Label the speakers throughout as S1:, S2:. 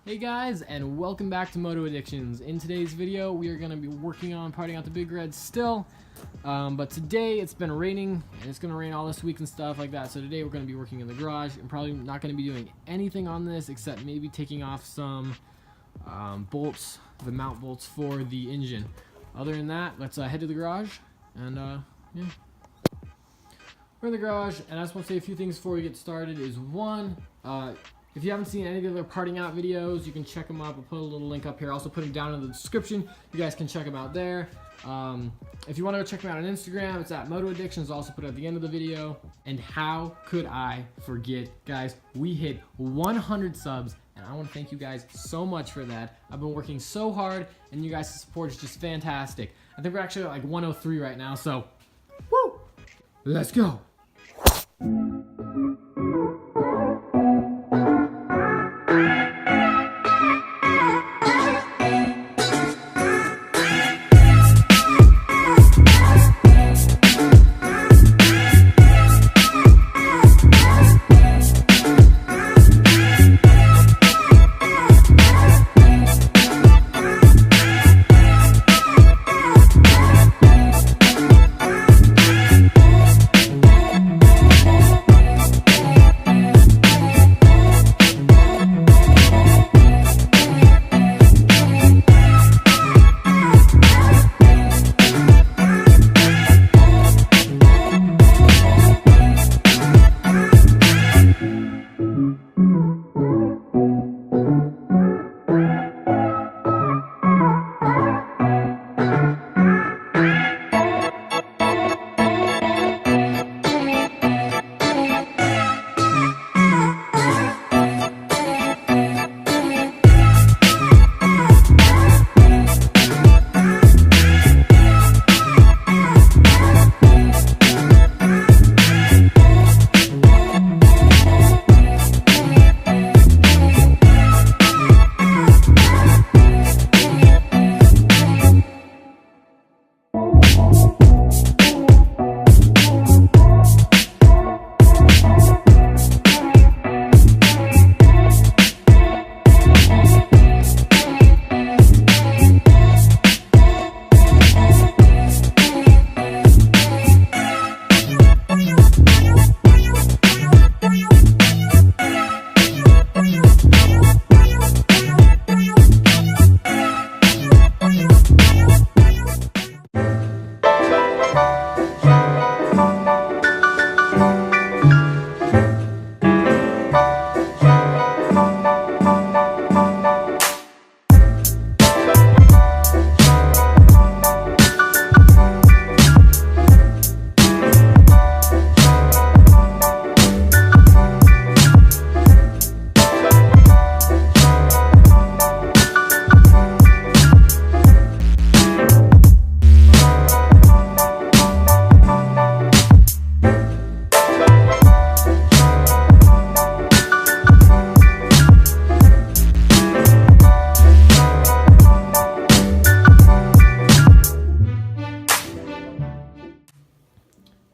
S1: Hey guys, and welcome back to Moto Addictions. In today's video, we are going to be working on parting out the Big Red still, but today it's been raining, and it's going to rain all this week and stuff like that, so today we're going to be working in the garage. I'm probably not going to be doing anything on this except maybe taking off some bolts, the mount bolts for the engine. Other than that, let's head to the garage, and yeah. We're in the garage, and I just want to say a few things before we get started. Is one, if you haven't seen any of the other parting out videos, you can check them up. I'll put a little link up here. I'll also put them down in the description. You guys can check them out there. If you want to go check them out on Instagram, it's at Moto Addictions. I'll also put it at the end of the video. And how could I forget? Guys, we hit 100 subs, and I want to thank you guys so much for that. I've been working so hard, and you guys' support is just fantastic. I think we're actually at like 103 right now, so woo! Let's go!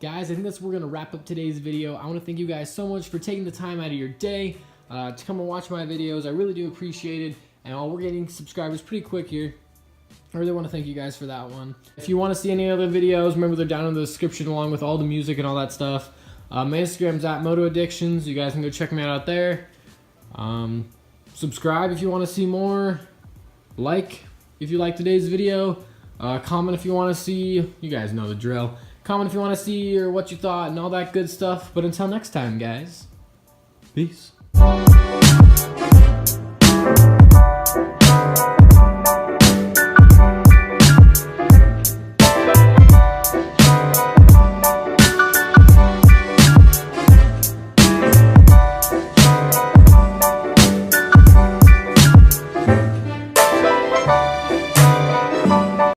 S1: Guys, I think that's where we're going to wrap up today's video. I want to thank you guys so much for taking the time out of your day to come and watch my videos. I really do appreciate it. And while we're getting subscribers pretty quick here, I really want to thank you guys for that one. If you want to see any other videos, remember they're down in the description along with all the music and all that stuff. My Instagram's at Moto Addictions. You guys can go check me out there. Subscribe if you want to see more. Like if you like today's video. Comment if you want to see. You guys know the drill. Comment if you want to see or what you thought and all that good stuff. But until next time, guys, peace.